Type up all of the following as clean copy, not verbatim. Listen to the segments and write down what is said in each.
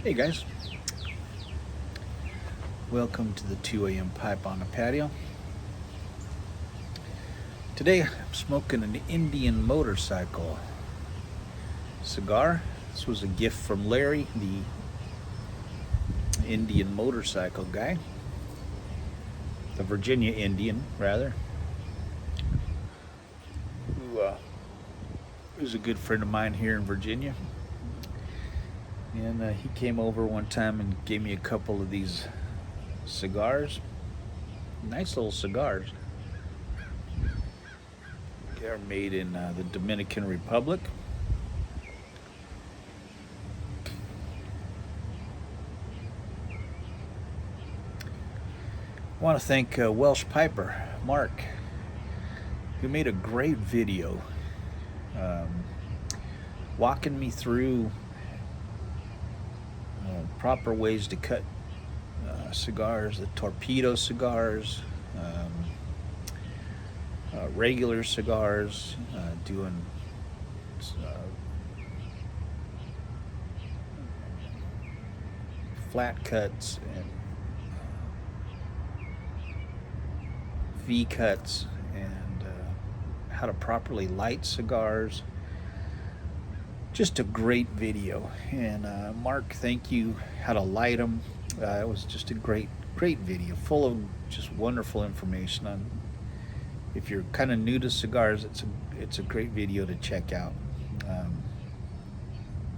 Hey guys, welcome to the 2 a.m. pipe on the patio. Today I'm smoking an Indian motorcycle cigar. This was a gift from Larry, the Indian motorcycle guy, the Virginia Indian rather, who is a good friend of mine here in Virginia. And he came over one time and gave me a couple of these cigars. Nice little cigars. They're made in the Dominican Republic. I want to thank Welsh Piper, Mark, who made a great video walking me through proper ways to cut cigars, the torpedo cigars, regular cigars, doing flat cuts and V cuts, and how to properly light cigars. Just a great video, and Mark, thank you. How to light them. It was just a great video, full of just wonderful information. On if you're kind of new to cigars, it's a great video to check out.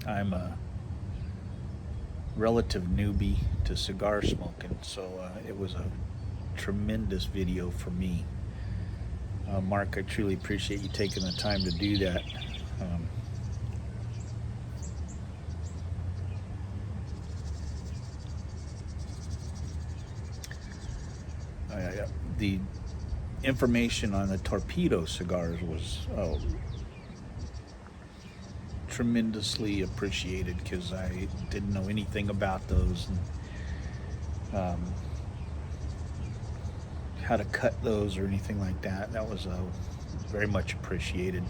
I'm a relative newbie to cigar smoking, so it was a tremendous video for me. Mark, I truly appreciate you taking the time to do that. The information on the torpedo cigars was tremendously appreciated, because I didn't know anything about those, and how to cut those or anything like that. That was very much appreciated.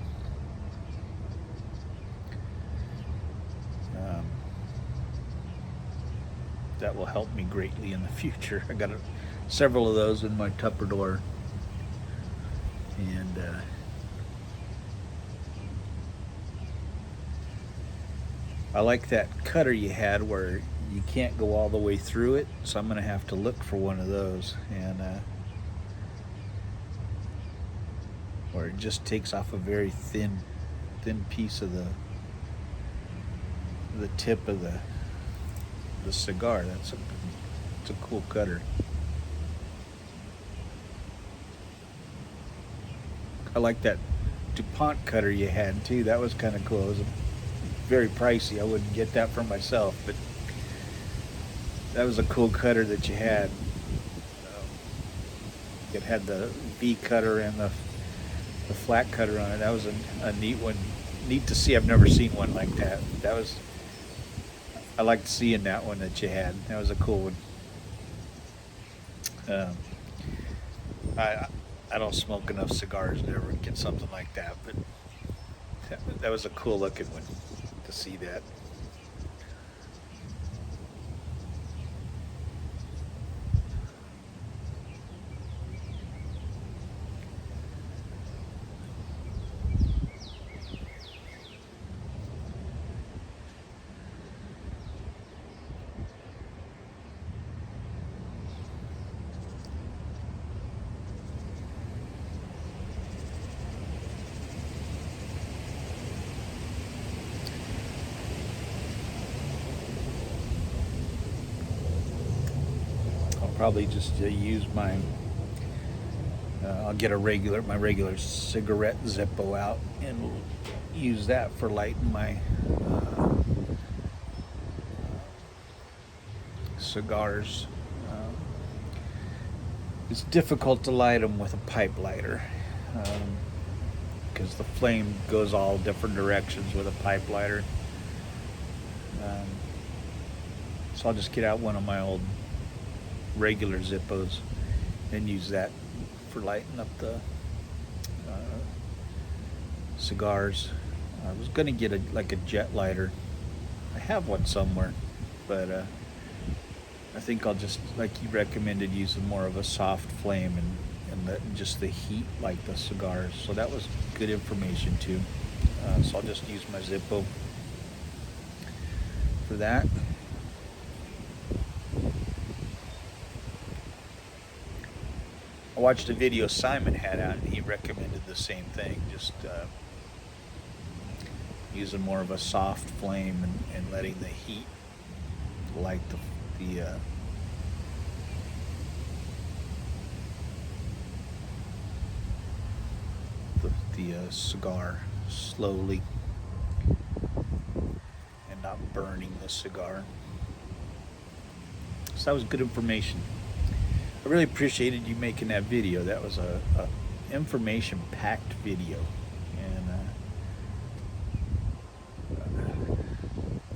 That will help me greatly in the future. I got several of those in my Tupperware, and I like that cutter you had where you can't go all the way through it, so I'm going to have to look for one of those, and where it just takes off a very thin piece of the tip of the cigar. It's a cool cutter. I like that DuPont cutter you had too. That was kind of cool. It was very pricey. I wouldn't get that for myself, but that was a cool cutter that you had. It had the V cutter and the flat cutter on it. That was a neat one. Neat to see. I've never seen one like that. I liked seeing that one that you had. That was a cool one. I don't smoke enough cigars to ever get something like that, but that was a cool looking one to see that. Probably just use my I'll get my regular cigarette Zippo out and use that for lighting my cigars. It's difficult to light them with a pipe lighter because the flame goes all different directions with a pipe lighter. So I'll just get out one of my old regular Zippos and use that for lighting up the cigars. I was gonna get like a jet lighter. I have one somewhere, but I think I'll just, like you recommended, use more of a soft flame and let just the heat light the cigars. So that was good information too. So I'll just use my Zippo for that. I watched a video Simon had out and he recommended the same thing, just using more of a soft flame and letting the heat light the cigar slowly and not burning the cigar. So that was good information. I really appreciated you making that video. That was a information-packed video, and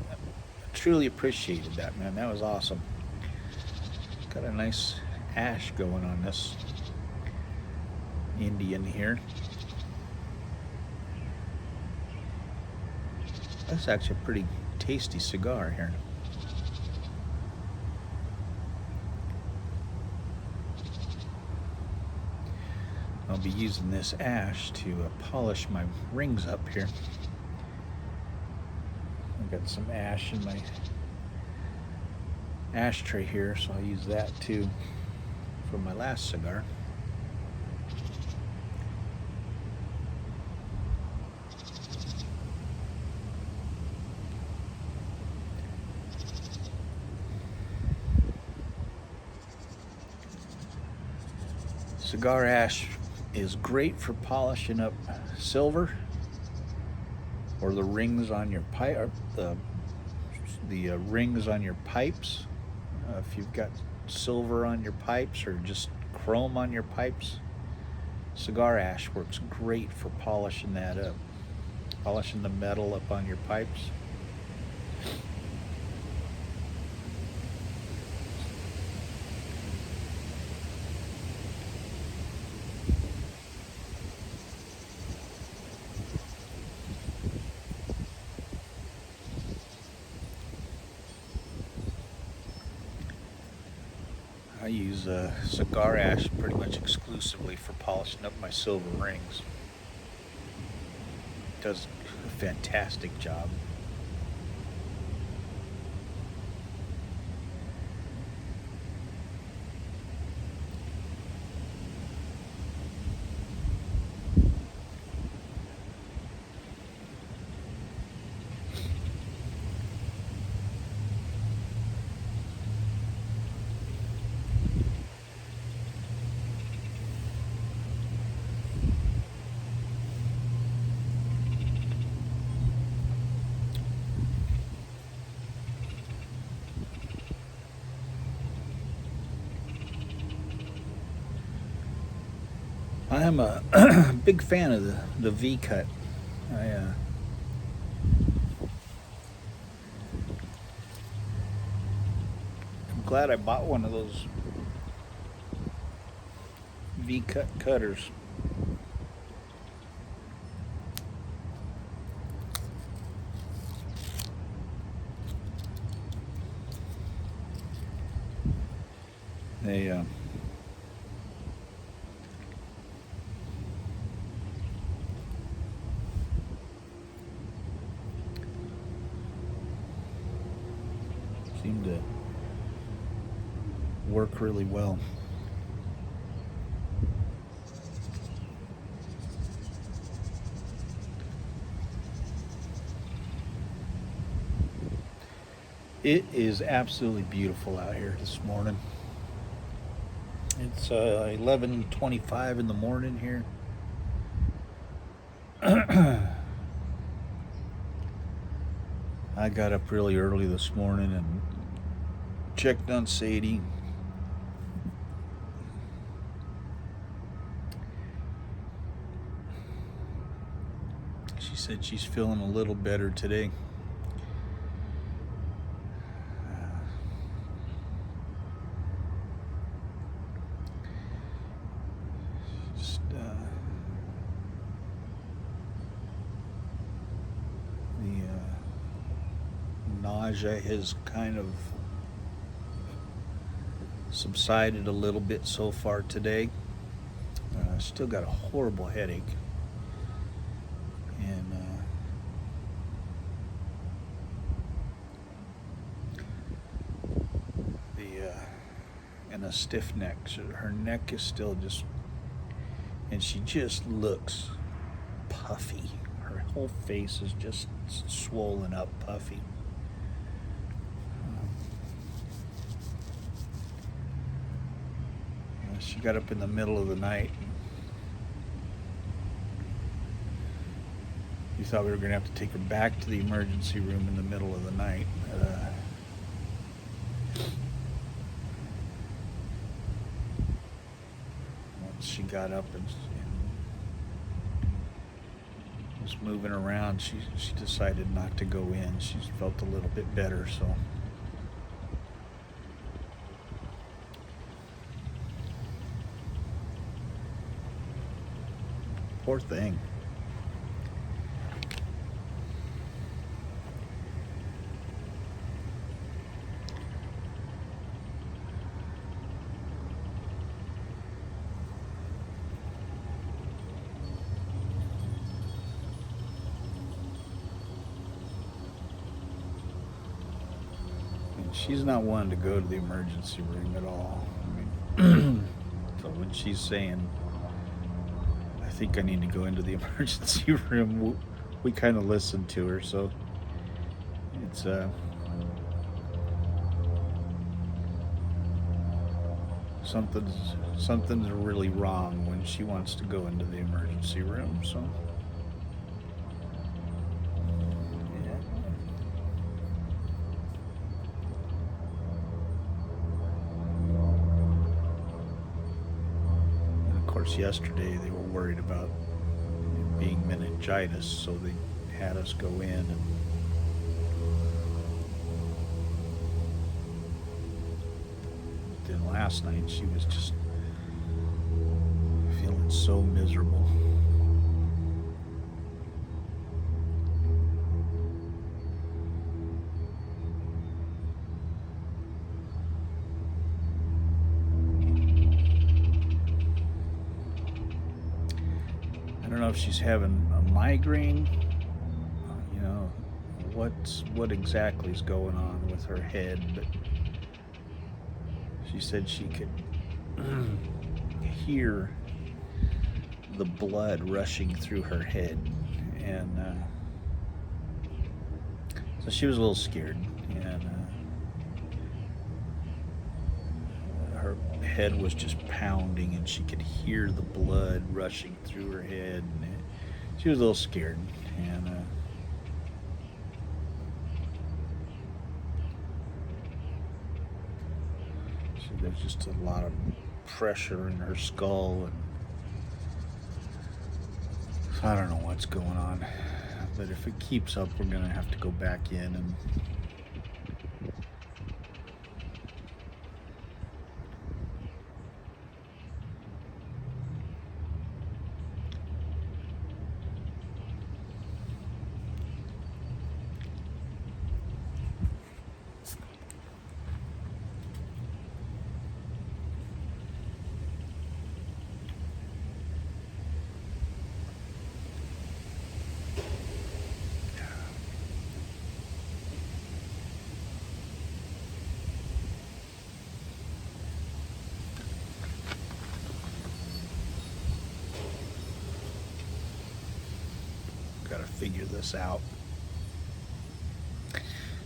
I truly appreciated that, man. That was awesome. Got a nice ash going on this Indian here. That's actually a pretty tasty cigar here. I'll be using this ash to polish my rings up here. I've got some ash in my ashtray here, so I'll use that too for my last cigar. Cigar ash is great for polishing up silver or the rings on your pipe, the rings on your pipes. If you've got silver on your pipes or just chrome on your pipes, cigar ash works great for polishing that up, polishing the metal up on your pipes. I use cigar ash pretty much exclusively for polishing up my silver rings. It does a fantastic job. I am a big fan of the V-cut. I'm glad I bought one of those V-cut cutters. They seem to work really well. It is absolutely beautiful out here this morning. It's 11:25 in the morning here. I got up really early this morning and checked on Sadie. She said she's feeling a little better today. Nausea has kind of subsided a little bit so far today. Still got a horrible headache, and and a stiff neck. So her neck is still just, and she just looks puffy. Her whole face is just swollen up, puffy. She got up in the middle of the night. We thought we were going to have to take her back to the emergency room in the middle of the night. Once she got up and was moving around, she decided not to go in. She felt a little bit better, so. Poor thing. And she's not one to go to the emergency room at all. I mean, so when she's saying, I think I need to go into the emergency room, we kind of listen to her, so it's something's really wrong when she wants to go into the emergency room, so yeah. And of course yesterday they were worried about being meningitis, so they had us go in, and then last night she was just feeling so miserable. I don't know if she's having a migraine, you know, what exactly is going on with her head, but she said she could hear the blood rushing through her head, and so she was a little scared, and her head was just pounding, and she could hear the blood rushing through her head, and she was a little scared, and there's just a lot of pressure in her skull, and so I don't know what's going on, but if it keeps up, we're gonna have to go back in and gotta figure this out.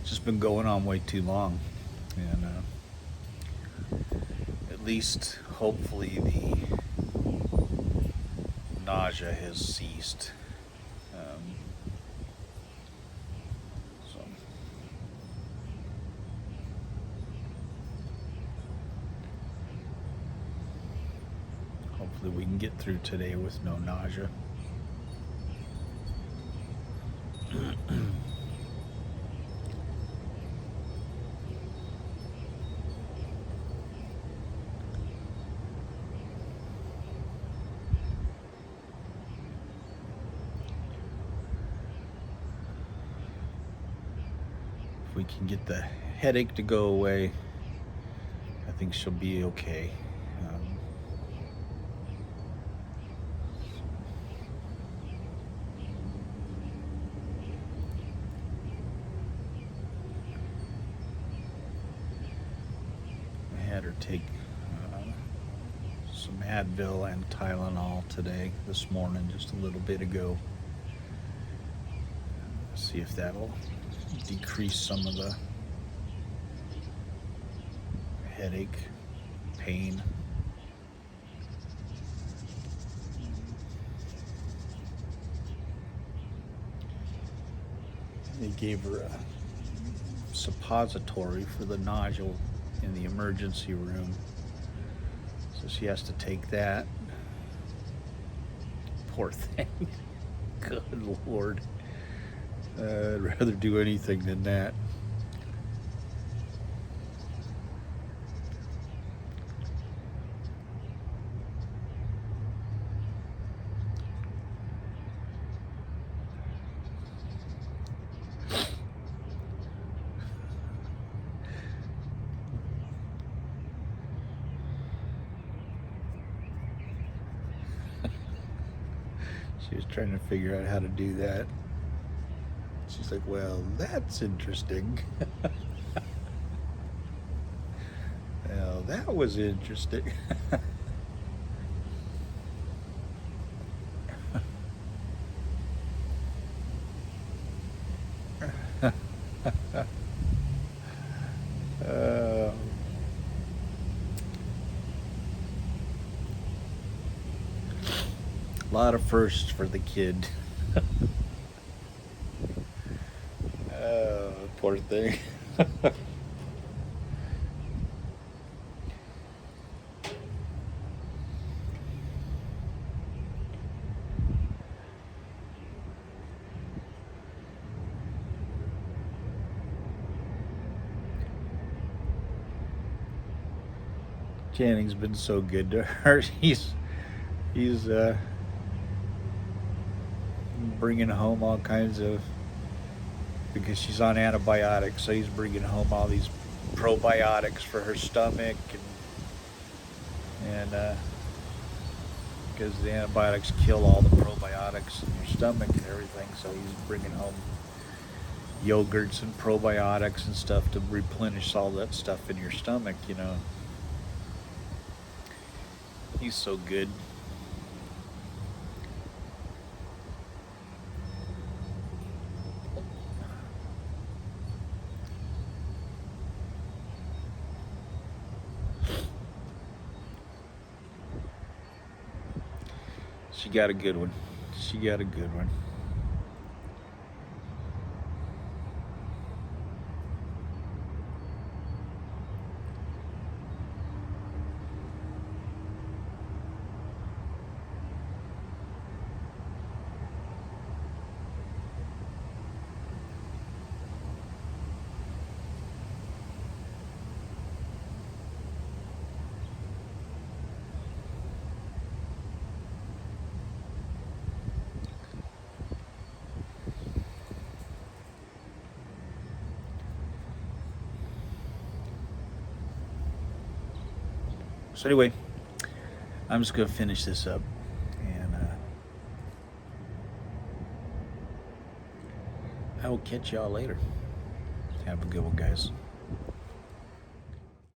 It's just been going on way too long, and at least hopefully the nausea has ceased. So hopefully we can get through today with no nausea. If we can get the headache to go away, I think she'll be okay. I had her take some Advil and Tylenol this morning, just a little bit ago. See if that'll decrease some of the headache, pain. They gave her a suppository for the nodule in the emergency room, so she has to take that. Poor thing. Good Lord. I'd rather do anything than that. She was trying to figure out how to do that. She's like, well, that's interesting. Well, that was interesting. A lot of firsts for the kid. Oh, poor thing. Channing's been so good to her. He's bringing home all kinds of, because she's on antibiotics, so he's bringing home all these probiotics for her stomach, and because the antibiotics kill all the probiotics in your stomach and everything, so he's bringing home yogurts and probiotics and stuff to replenish all that stuff in your stomach, you know. He's so good. She got a good one. She got a good one. So anyway, I'm just going to finish this up, and I will catch y'all later. Have a good one, guys.